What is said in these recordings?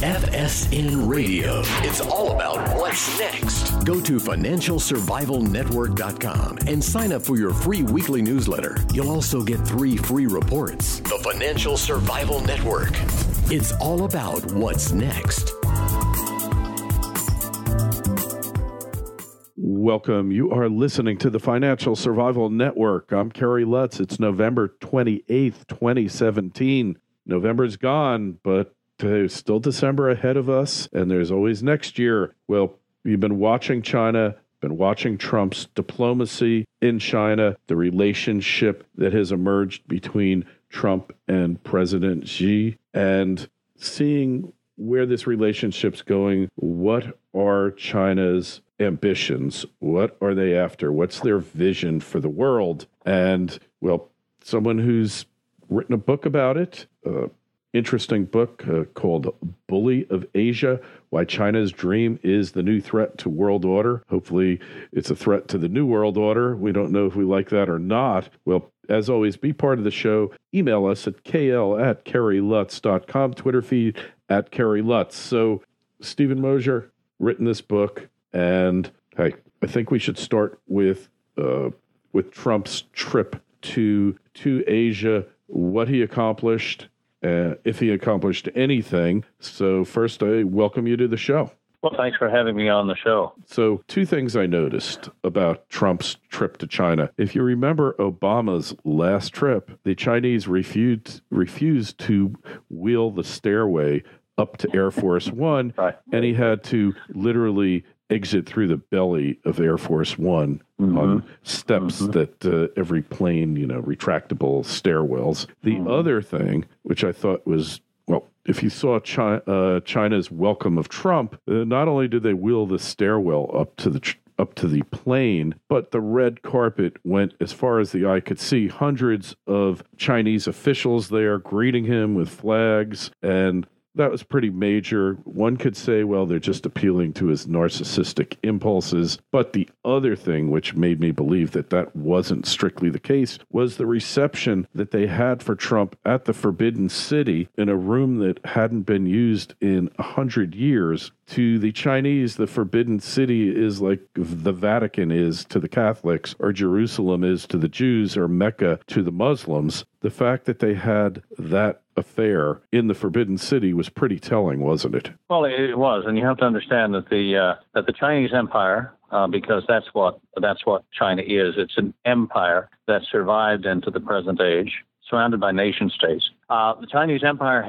FSN Radio. It's all about what's next. Go to financialsurvivalnetwork.com and sign up for your free weekly newsletter. You'll also get 3 free reports. The Financial Survival Network. It's all about what's next. Welcome. You are listening to the Financial Survival Network. I'm Kerry Lutz. It's November 28th, 2017. November's gone, but there's still December ahead of us, and there's always next year. Well, you've been watching China, been watching Trump's diplomacy in China, the relationship that has emerged between Trump and President Xi, and seeing where this relationship's going. What are China's ambitions? What are they after? What's their vision for the world? And, well, someone who's written a book about it, interesting book called Bully of Asia, Why China's Dream is the New Threat to World Order. Hopefully it's a threat to the New World Order. We don't know if we like that or not. Well, as always, be part of the show. Email us at kl@kerrylutz.com, Twitter feed @KerryLutz. So Stephen Mosher, written this book, and hey, I think we should start with Trump's trip to Asia, what he accomplished, if he accomplished anything. So first, I welcome you to the show. Well, thanks for having me on the show. So 2 things I noticed about Trump's trip to China. If you remember Obama's last trip, the Chinese refused to wheel the stairway up to Air Force One, right, and he had to literally exit through the belly of Air Force One on steps that every plane, retractable stairwells. The other thing, which I thought was, well, if you saw China's welcome of Trump, not only did they wheel the stairwell up to the plane, but the red carpet went as far as the eye could see. Hundreds of Chinese officials there greeting him with flags, and that was pretty major. One could say, well, they're just appealing to his narcissistic impulses. But the other thing, which made me believe that wasn't strictly the case, was the reception that they had for Trump at the Forbidden City in a room that hadn't been used in 100 years. To the Chinese, the Forbidden City is like the Vatican is to the Catholics, or Jerusalem is to the Jews, or Mecca to the Muslims. The fact that they had that affair in the Forbidden City was pretty telling, wasn't it? Well, it was, and you have to understand that the Chinese Empire, because that's what China is. It's an empire that survived into the present age, surrounded by nation states. The Chinese Empire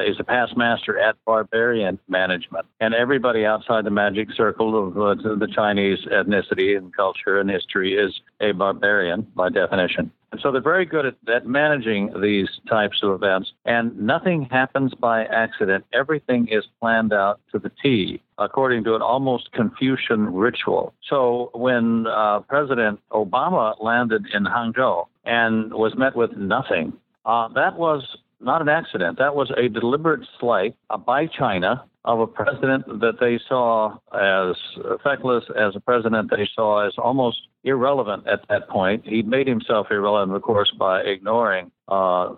is a past master at barbarian management, and everybody outside the magic circle of the Chinese ethnicity and culture and history is a barbarian by definition. And so they're very good at managing these types of events, and nothing happens by accident. Everything is planned out to the T, according to an almost Confucian ritual. So when President Obama landed in Hangzhou and was met with nothing, that was not an accident. That was a deliberate slight by China of a president that they saw as feckless, as a president they saw as almost irrelevant at that point. He made himself irrelevant, of course, by ignoring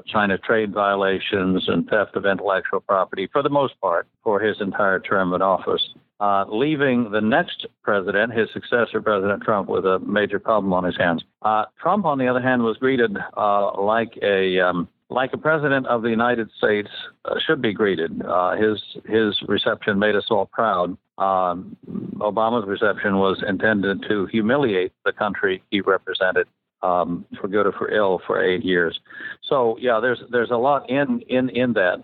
China trade violations and theft of intellectual property, for the most part, for his entire term in office, leaving the next president, his successor, President Trump, with a major problem on his hands. Trump, on the other hand, was greeted like a president of the United States should be greeted. His reception made us all proud. Obama's reception was intended to humiliate the country he represented, for good or for ill, for 8 years. So yeah, there's a lot in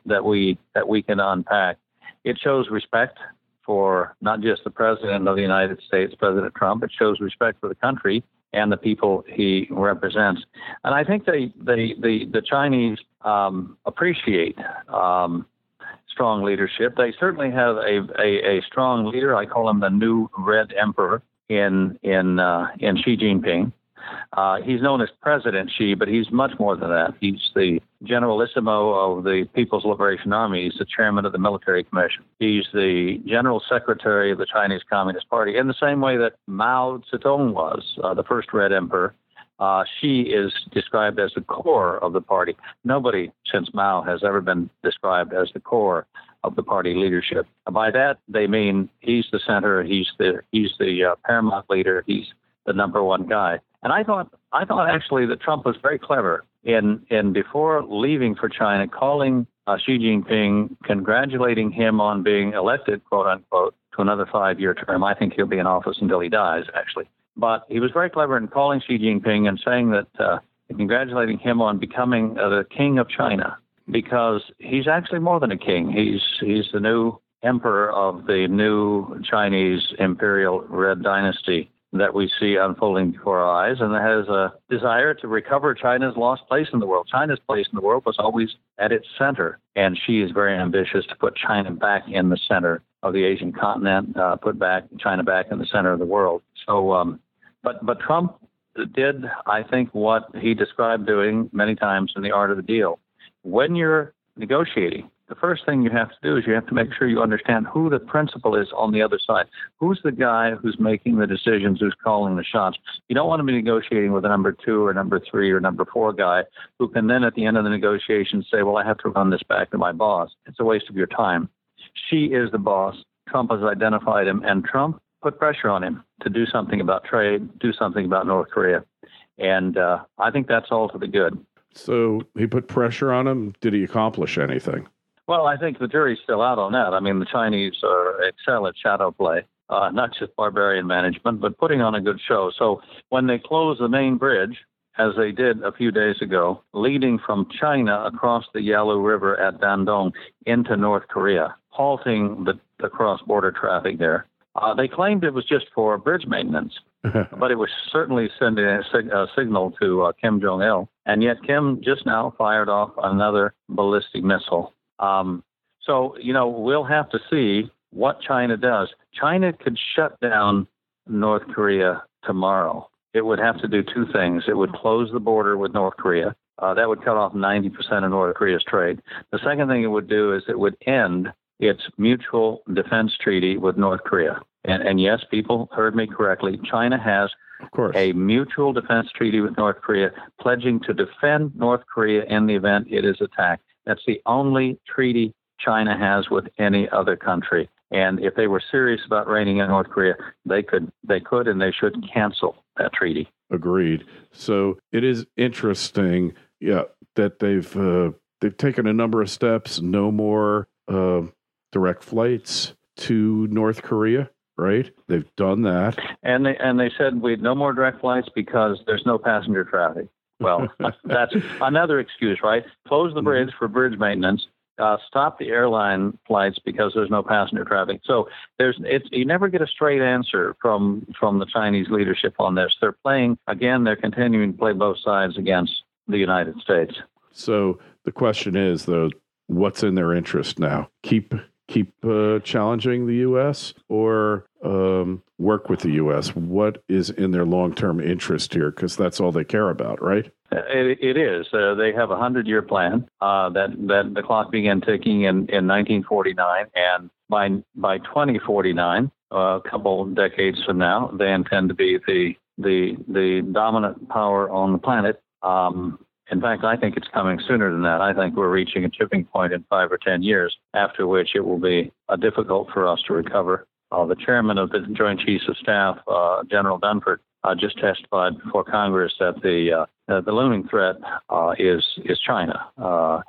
that we can unpack. It shows respect for not just the president of the United States, President Trump. It shows respect for the country and the people he represents. And I think the Chinese appreciate strong leadership. They certainly have a strong leader. I call him the new Red Emperor in Xi Jinping. He's known as President Xi, but he's much more than that. He's the Generalissimo of the People's Liberation Army. He's the chairman of the Military Commission. He's the General Secretary of the Chinese Communist Party, in the same way that Mao Zedong was, the first Red Emperor. Xi is described as the core of the party. Nobody since Mao has ever been described as the core of the party leadership. By that, they mean he's the center, he's the paramount leader, he's the number one guy. And I thought actually that Trump was very clever in before leaving for China, calling Xi Jinping, congratulating him on being elected, quote unquote, to another 5-year term. I think he'll be in office until he dies, actually. But he was very clever in calling Xi Jinping and saying that, congratulating him on becoming the king of China, because he's actually more than a king. He's the new emperor of the new Chinese imperial Red dynasty that we see unfolding before our eyes, and that has a desire to recover China's lost place in the world. China's place in the world was always at its center, and Xi is very ambitious to put China back in the center of the Asian continent, put China back in the center of the world. So, but Trump did, I think, what he described doing many times in The Art of the Deal. When you're negotiating, the first thing you have to do is you have to make sure you understand who the principal is on the other side. Who's the guy who's making the decisions, who's calling the shots? You don't want to be negotiating with a number 2 or number 3 or number 4 guy who can then at the end of the negotiation say, well, I have to run this back to my boss. It's a waste of your time. Xi is the boss. Trump has identified him, and Trump put pressure on him to do something about trade, do something about North Korea. And I think that's all to the good. So he put pressure on him. Did he accomplish anything? Well, I think the jury's still out on that. I mean, the Chinese excel at shadow play, not just barbarian management, but putting on a good show. So when they close the main bridge, as they did a few days ago, leading from China across the Yalu River at Dandong into North Korea, halting the cross-border traffic there, they claimed it was just for bridge maintenance, but it was certainly sending a signal to Kim Jong-il. And yet Kim just now fired off another ballistic missile. So, we'll have to see what China does. China could shut down North Korea tomorrow. It would have to do 2 things. It would close the border with North Korea. That would cut off 90% of North Korea's trade. The second thing it would do is it would end its mutual defense treaty with North Korea. And yes, people heard me correctly. China has a mutual defense treaty with North Korea, pledging to defend North Korea in the event it is attacked. That's the only treaty China has with any other country. And if they were serious about reining in North Korea, they could and they should cancel that treaty. Agreed. So it is interesting, that they've taken a number of steps. No more direct flights to North Korea, right? They've done that. And they said we'd no more direct flights because there's no passenger traffic. Well, that's another excuse, right? Close the bridge for bridge maintenance. Stop the airline flights because there's no passenger traffic. So you never get a straight answer from the Chinese leadership on this. They're continuing to play both sides against the United States. So the question is, though, what's in their interest now? Keep challenging the U.S. or work with the U.S.? What is in their long-term interest here? Because that's all they care about, right? It is. They have a 100-year plan that the clock began ticking in 1949, and by 2049, a couple decades from now, they intend to be the dominant power on the planet. In fact, I think it's coming sooner than that. I think we're reaching a tipping point in 5 or 10 years, after which it will be difficult for us to recover. The chairman of the Joint Chiefs of Staff, General Dunford, just testified before Congress that the looming threat is China.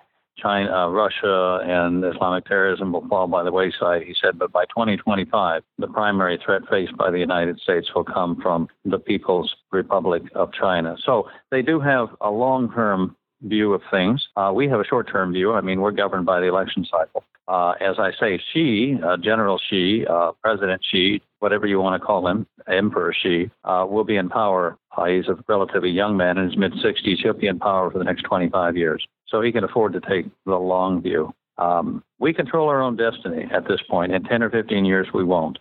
Russia and Islamic terrorism will fall by the wayside, he said, but by 2025, the primary threat faced by the United States will come from the People's Republic of China. So they do have a long-term view of things. We have a short-term view. I mean, we're governed by the election cycle. As I say, Xi, General Xi, President Xi, whatever you want to call him, Emperor Xi, will be in power. He's a relatively young man in his mid-60s. He'll be in power for the next 25 years. So he can afford to take the long view. We control our own destiny at this point. In 10 or 15 years, we won't.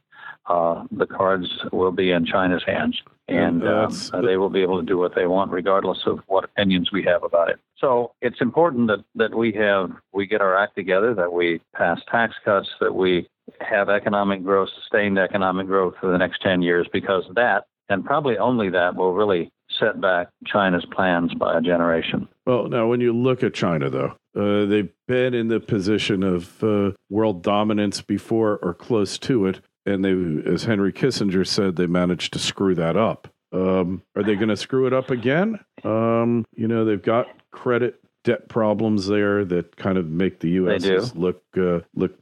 The cards will be in China's hands, and they will be able to do what they want, regardless of what opinions we have about it. So it's important that we get our act together, that we pass tax cuts, that we have economic growth, sustained economic growth for the next 10 years, because that, and probably only that, will really set back China's plans by a generation. Well, now, when you look at China, though, they've been in the position of world dominance before or close to it. And they, as Henry Kissinger said, they managed to screw that up. Are they going to screw it up again? They've got credit debt problems there that kind of make the U.S. look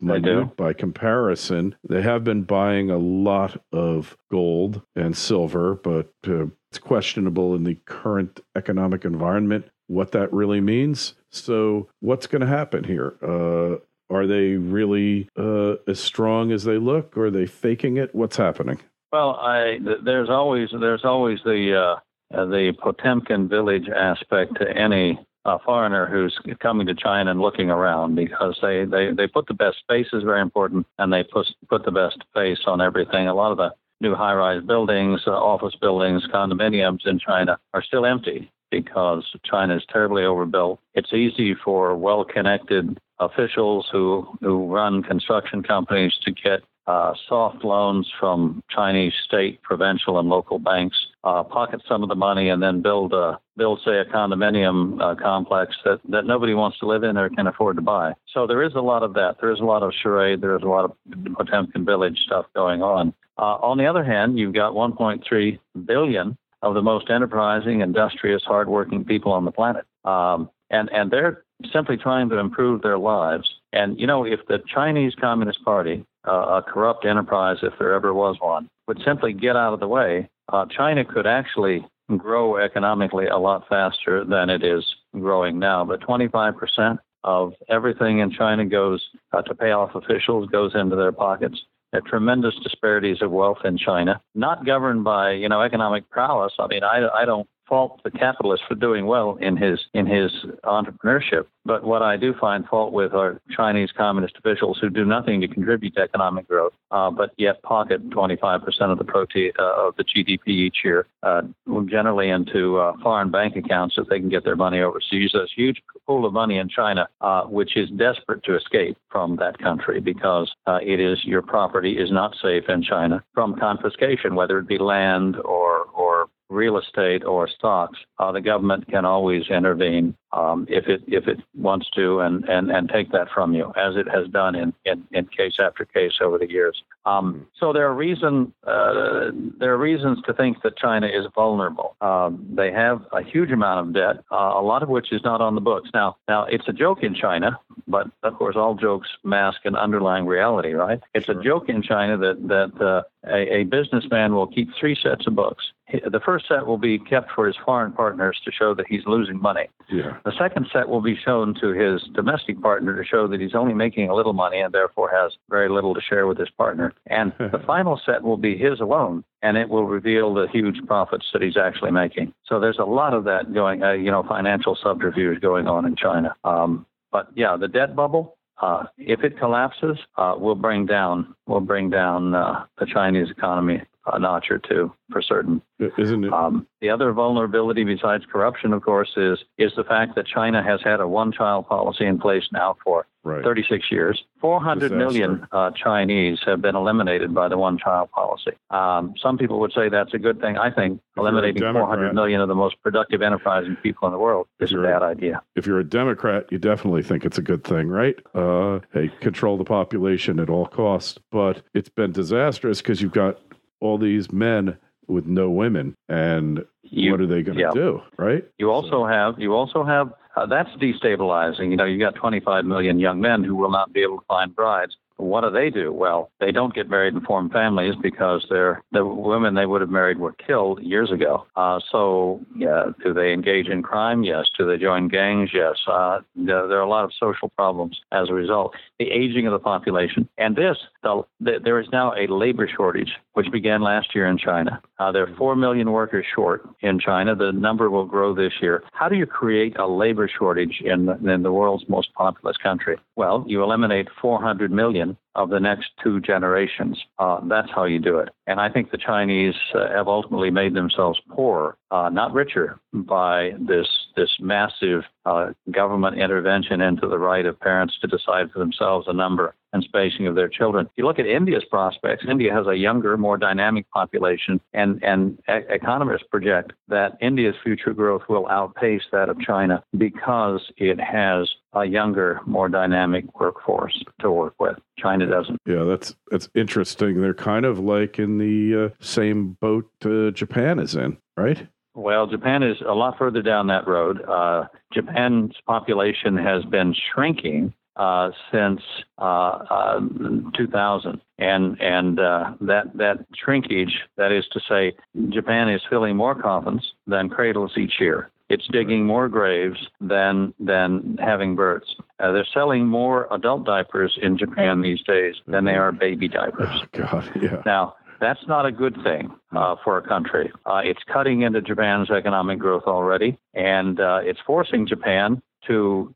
minute by comparison. They have been buying a lot of gold and silver, but it's questionable in the current economic environment what that really means. So what's going to happen here? Are they really as strong as they look, or are they faking it? What's happening? Well, there's always the Potemkin village aspect to any foreigner who's coming to China and looking around, because they put the best face is very important, and they put the best face on everything. A lot of the new high-rise buildings, office buildings, condominiums in China are still empty because China is terribly overbuilt. It's easy for well-connected officials who run construction companies to get soft loans from Chinese state, provincial, and local banks, pocket some of the money, and then build, say, a condominium complex that nobody wants to live in or can afford to buy. So there is a lot of that. There is a lot of charade. There is a lot of Potemkin village stuff going on. On the other hand, you've got 1.3 billion of the most enterprising, industrious, hardworking people on the planet. And they're simply trying to improve their lives. And, if the Chinese Communist Party, a corrupt enterprise, if there ever was one, would simply get out of the way, China could actually grow economically a lot faster than it is growing now. But 25% of everything in China goes to pay off officials, goes into their pockets. There are tremendous disparities of wealth in China, not governed by, economic prowess. I mean, I don't fault the capitalist for doing well in his entrepreneurship. But what I do find fault with are Chinese communist officials who do nothing to contribute to economic growth, but yet pocket 25% of the GDP each year, generally into foreign bank accounts that they can get their money overseas. There's a huge pool of money in China, which is desperate to escape from that country because your property is not safe in China from confiscation, whether it be land or real estate or stocks. The government can always intervene if it wants to and take that from you, as it has done in case after case over the years. So there are reasons to think that China is vulnerable. They have a huge amount of debt, a lot of which is not on the books. Now it's a joke in China, but of course all jokes mask an underlying reality, right? It's a joke in China that a businessman will keep 3 sets of books. The first set will be kept for his foreign partners to show that he's losing money. Yeah. The second set will be shown to his domestic partner to show that he's only making a little money and therefore has very little to share with his partner. And the final set will be his alone, and it will reveal the huge profits that he's actually making. So there's a lot of that going, financial subterfuge going on in China. But yeah, the debt bubble, if it collapses, will bring down the Chinese economy a notch or two for certain. Isn't it? The other vulnerability besides corruption, of course, is the fact that China has had a one-child policy in place now for 36 years. 400 million Chinese have been eliminated by the one-child policy. Some people would say that's a good thing. I think eliminating 400 million of the most productive, enterprising people in the world is a bad idea. If you're a Democrat, you definitely think it's a good thing, right? Hey, control the population at all costs. But it's been disastrous because you've got all these men with no women, and what are they going to do, right? You also have that's destabilizing. You got 25 million young men who will not be able to find brides. What do? Well, they don't get married and form families because the women they would have married were killed years ago. Do they engage in crime? Yes. Do they join gangs? Yes. There are a lot of social problems as a result. The aging of the population. And there is now a labor shortage, which began last year in China. There are 4 million workers short in China. The number will grow this year. How do you create a labor shortage in the world's most populous country? Well, you eliminate 400 million of the next 2 generations. That's how you do it. And I think the Chinese have ultimately made themselves poorer, not richer, by this massive government intervention into the right of parents to decide for themselves a number and spacing of their children. If you look at India's prospects, India has a younger, more dynamic population, and economists project that India's future growth will outpace that of China because it has a younger, more dynamic workforce to work with. China doesn't. Yeah, that's interesting. They're kind of like in the same boat Japan is in, right? Well, Japan is a lot further down that road. Japan's population has been shrinking since 2000, and that shrinkage, that is to say, Japan is filling more coffins than cradles each year. It's digging more graves than having births. They're selling more adult diapers in Japan these days than they are baby diapers. Oh, God, yeah. Now, that's not a good thing for a country. It's cutting into Japan's economic growth already, and it's forcing Japan to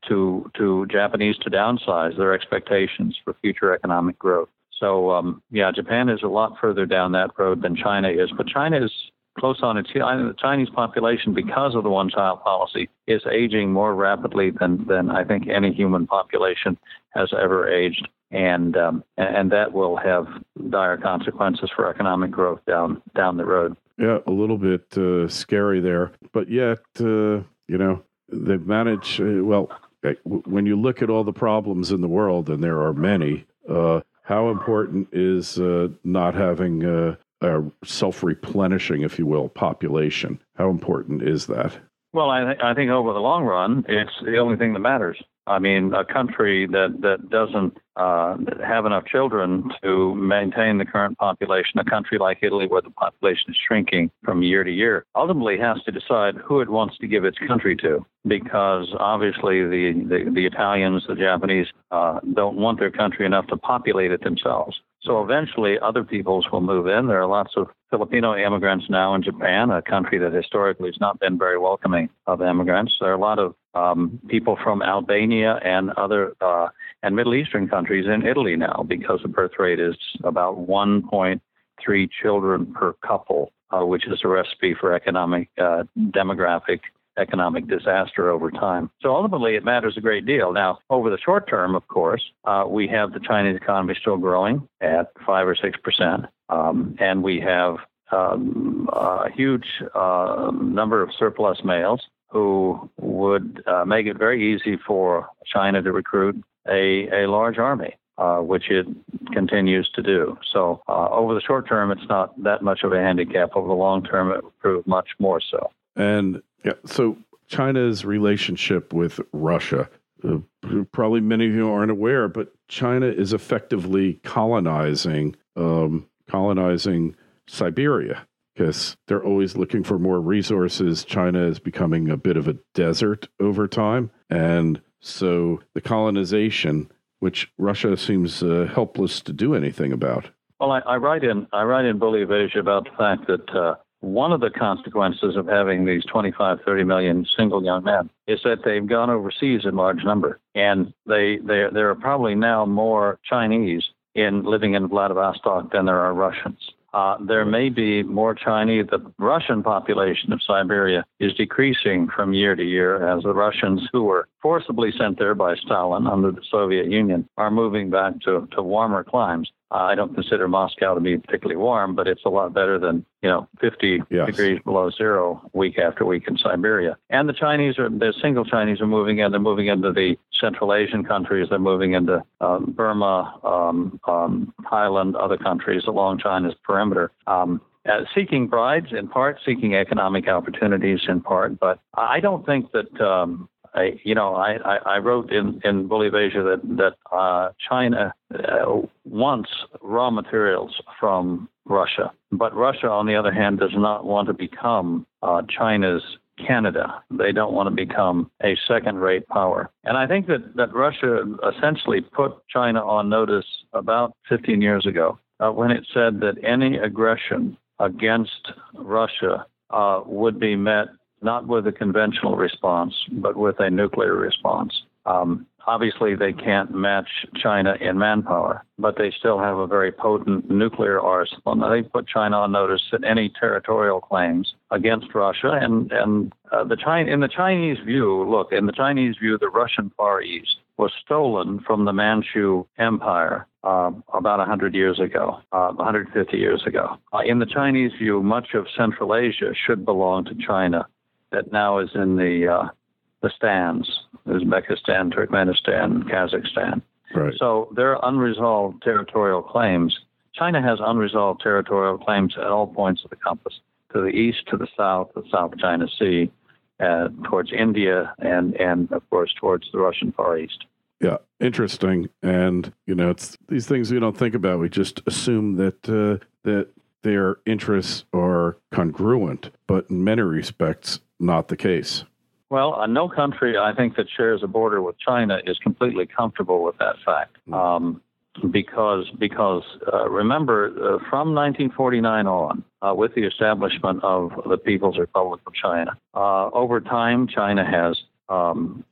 Japanese to downsize their expectations for future economic growth. So, Japan is a lot further down that road than China is, but China is close on its heels. The Chinese population, because of the one-child policy, is aging more rapidly than I think any human population has ever aged, and that will have dire consequences for economic growth down the road. Yeah, a little bit scary there, but yet they've managed. When you look at all the problems in the world, and there are many, how important is not having a self-replenishing, if you will, population? How important is that? Well, I think over the long run, it's the only thing that matters. I mean, a country that doesn't have enough children to maintain the current population, a country like Italy where the population is shrinking from year to year, ultimately has to decide who it wants to give its country to, because obviously the Italians, the Japanese don't want their country enough to populate it themselves. So eventually other peoples will move in. There are lots of Filipino immigrants now in Japan, a country that historically has not been very welcoming of immigrants. There are a lot of people from Albania and other and Middle Eastern countries in Italy now, because the birth rate is about 1.3 children per couple, which is a recipe for economic disaster over time. So ultimately, it matters a great deal. Now, over the short term, of course, we have the Chinese economy still growing at 5 or 6%, and we have a huge number of surplus males who would make it very easy for China to recruit a large army, which it continues to do. So over the short term, it's not that much of a handicap. Over the long term, it will prove much more so. And so China's relationship with Russia, probably many of you aren't aware, but China is effectively colonizing Siberia, because they're always looking for more resources. China is becoming a bit of a desert over time. And so the colonization, which Russia seems helpless to do anything about. Well, I write in Bully of Asia about the fact that one of the consequences of having these 25, 30 million single young men is that they've gone overseas in large number. And there are probably now more Chinese living in Vladivostok than there are Russians. There may be more Chinese. The Russian population of Siberia is decreasing from year to year as the Russians who were forcibly sent there by Stalin under the Soviet Union are moving back to warmer climes. I don't consider Moscow to be particularly warm, but it's a lot better than 50 degrees below zero week after week in Siberia. And the single Chinese are moving in. They're moving into the Central Asian countries. They're moving into Burma, Thailand, other countries along China's perimeter. Seeking brides in part, seeking economic opportunities in part, but I don't think that. I wrote in Bully of Asia that China wants raw materials from Russia, but Russia, on the other hand, does not want to become China's Canada. They don't want to become a second-rate power. And I think that Russia essentially put China on notice about 15 years ago when it said that any aggression against Russia would be met not with a conventional response, but with a nuclear response. Obviously, they can't match China in manpower, but they still have a very potent nuclear arsenal. Now, they put China on notice that any territorial claims against Russia in the Chinese view, the Russian Far East, was stolen from the Manchu Empire about 100 years ago, 150 years ago. In the Chinese view, much of Central Asia should belong to China. That now is in the stands, Uzbekistan, Turkmenistan, Kazakhstan. Right. So there are unresolved territorial claims. China has unresolved territorial claims at all points of the compass, to the east, to the South China Sea, towards India, and of course towards the Russian Far East. Yeah, interesting. And it's these things we don't think about. We just assume that that their interests are congruent, but in many respects, not the case. Well, no country, I think, that shares a border with China is completely comfortable with that fact. Because remember, from 1949 on, with the establishment of the People's Republic of China, over time, China has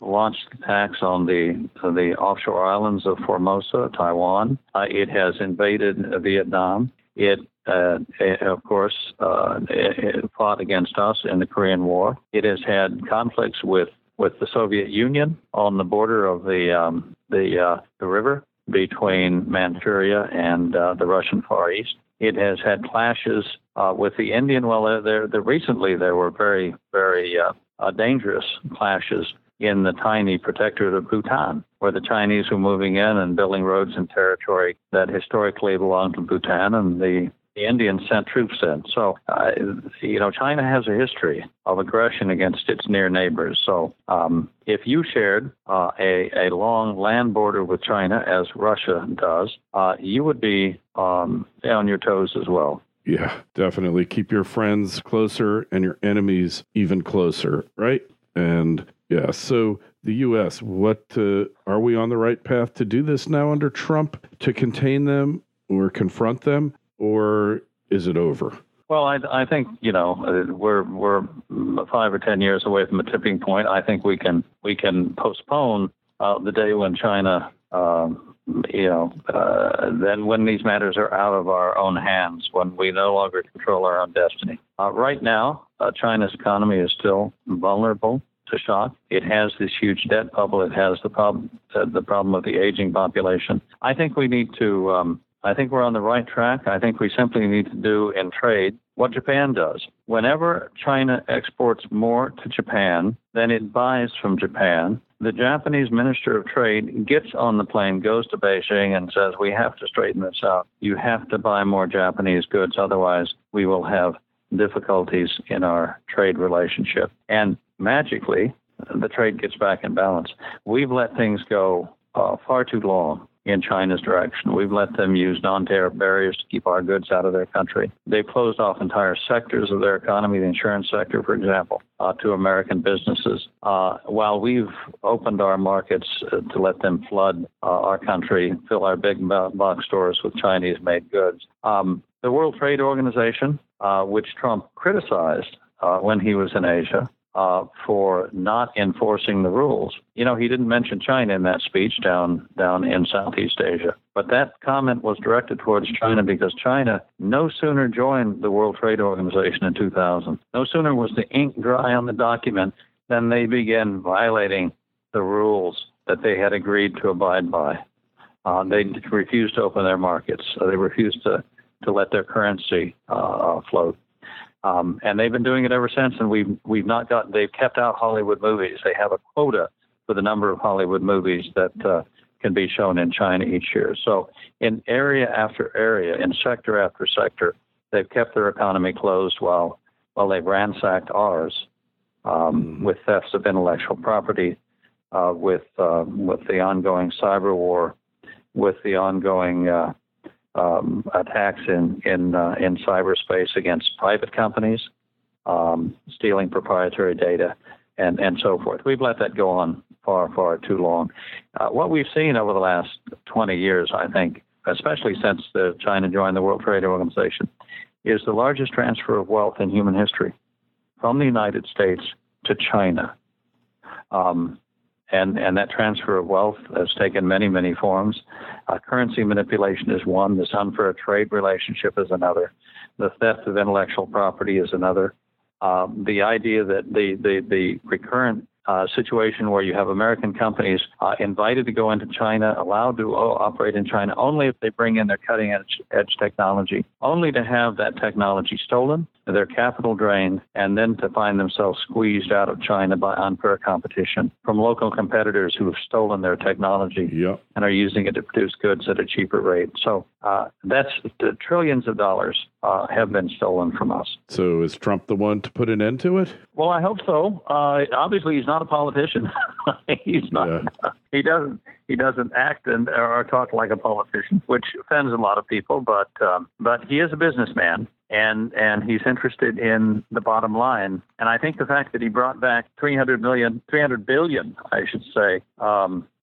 launched attacks on the offshore islands of Formosa, Taiwan. It has invaded Vietnam. It of course, it fought against us in the Korean War. It has had conflicts with the Soviet Union on the border of the river between Manchuria and the Russian Far East. It has had clashes with the Indian. Well, recently there were very, very dangerous clashes in the tiny protectorate of Bhutan, where the Chinese were moving in and building roads in territory that historically belonged to Bhutan, and the Indians sent troops in. So, China has a history of aggression against its near neighbors. So, if you shared a long land border with China, as Russia does, you would be on your toes as well. Yeah, definitely. Keep your friends closer and your enemies even closer, right? And yeah, so the U.S., what are we on the right path to do this now under Trump, to contain them or confront them? Or is it over? Well, I think we're 5 or 10 years away from a tipping point. I think we can postpone the day when China, then when these matters are out of our own hands, when we no longer control our own destiny. Right now, China's economy is still vulnerable to shock. It has this huge debt bubble. It has the problem of the aging population. I think we need to. I think we're on the right track. I think we simply need to do in trade what Japan does. Whenever China exports more to Japan than it buys from Japan, the Japanese Minister of Trade gets on the plane, goes to Beijing, and says, we have to straighten this out. You have to buy more Japanese goods. Otherwise, we will have difficulties in our trade relationship. And magically, the trade gets back in balance. We've let things go far too long in China's direction. We've let them use non-tariff barriers to keep our goods out of their country. They've closed off entire sectors of their economy, the insurance sector, for example, to American businesses, while we've opened our markets to let them flood our country, fill our big box stores with Chinese-made goods. The World Trade Organization, which Trump criticized when he was in Asia, for not enforcing the rules. He didn't mention China in that speech down in Southeast Asia. But that comment was directed towards China because China no sooner joined the World Trade Organization in 2000. No sooner was the ink dry on the document than they began violating the rules that they had agreed to abide by. They refused to open their markets. They refused to let their currency float. And they've been doing it ever since, and they've kept out Hollywood movies. They have a quota for the number of Hollywood movies that can be shown in China each year. So in area after area, in sector after sector, they've kept their economy closed while they've ransacked ours with thefts of intellectual property, with the ongoing cyber war, with the ongoing attacks in cyberspace against private companies, stealing proprietary data, and so forth. We've let that go on far, far too long. What we've seen over the last 20 years, I think, especially since China joined the World Trade Organization, is the largest transfer of wealth in human history from the United States to China. And that transfer of wealth has taken many, many forms. Currency manipulation is one. This unfair trade relationship is another. The theft of intellectual property is another. The idea that the recurrent situation where you have American companies invited to go into China, allowed to operate in China only if they bring in their cutting-edge technology, only to have that technology stolen, their capital drained, and then to find themselves squeezed out of China by unfair competition from local competitors who have stolen their technology and are using it to produce goods at a cheaper rate. So that's the trillions of dollars have been stolen from us. So is Trump the one to put an end to it? Well, I hope so. Obviously, he's not a politician. He's not. Yeah. He doesn't act or talk like a politician, which offends a lot of people. But he is a businessman. And he's interested in the bottom line. And I think the fact that he brought back 300 billion, I should say,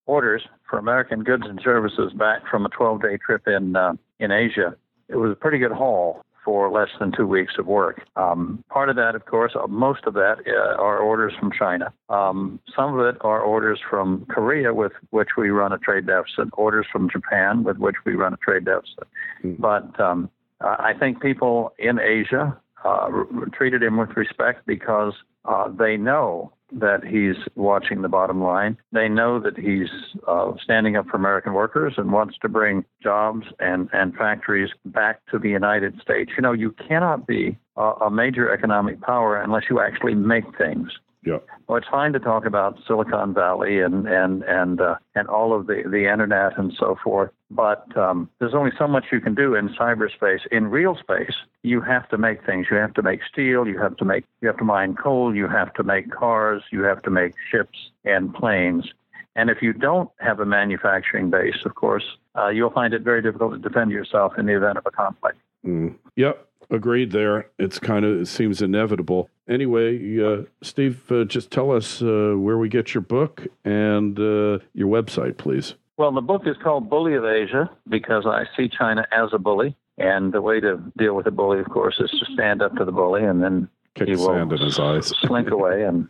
orders for American goods and services back from a 12-day trip in Asia, it was a pretty good haul for less than 2 weeks of work. Part of that, of course, most of that are orders from China. Some of it are orders from Korea, with which we run a trade deficit, orders from Japan, with which we run a trade deficit. But I think people in Asia treated him with respect because they know that he's watching the bottom line. They know that he's standing up for American workers and wants to bring jobs and factories back to the United States. You know, you cannot be a major economic power unless you actually make things. Yeah. Well, it's fine to talk about Silicon Valley and all of the internet and so forth, but there's only so much you can do in cyberspace. In real space, you have to make things. You have to make steel. You have to mine coal. You have to make cars. You have to make ships and planes. And if you don't have a manufacturing base, of course, you'll find it very difficult to defend yourself in the event of a conflict. Yep. Agreed there. It seems inevitable. Anyway, Steve, just tell us where we get your book and your website, please. Well, the book is called Bully of Asia because I see China as a bully. And the way to deal with a bully, of course, is to stand up to the bully and then kick he will sand in his eyes. Slink away. And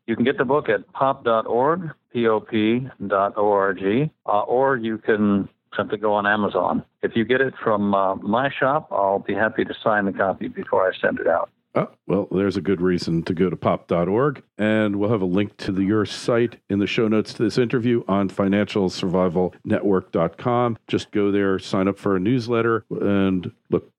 you can get the book at pop.org, pop.org, or you can simply go on Amazon. If you get it from my shop, I'll be happy to sign the copy before I send it out. Oh, well, there's a good reason to go to pop.org, and we'll have a link to your site in the show notes to this interview on financialsurvivalnetwork.com. Just go there, sign up for a newsletter, and look,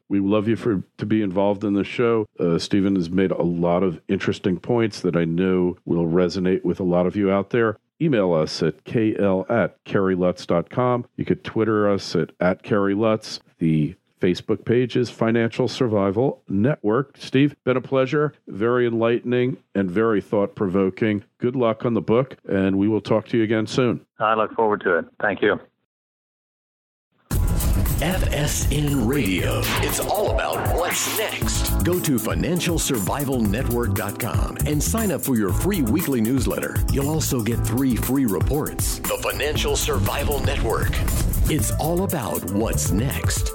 we love you to be involved in the show. Stephen has made a lot of interesting points that I know will resonate with a lot of you out there. Email us at kl@kerrylutz.com. You could Twitter us at @KerryLutz. The Facebook page is Financial Survival Network. Steve, been a pleasure, very enlightening and very thought-provoking. Good luck on the book, and we will talk to you again soon. I look forward to it. Thank you. FSN Radio. It's all about what's next. Go to financialsurvivalnetwork.com and sign up for your free weekly newsletter. You'll also get 3 free reports. The Financial Survival Network. It's all about what's next.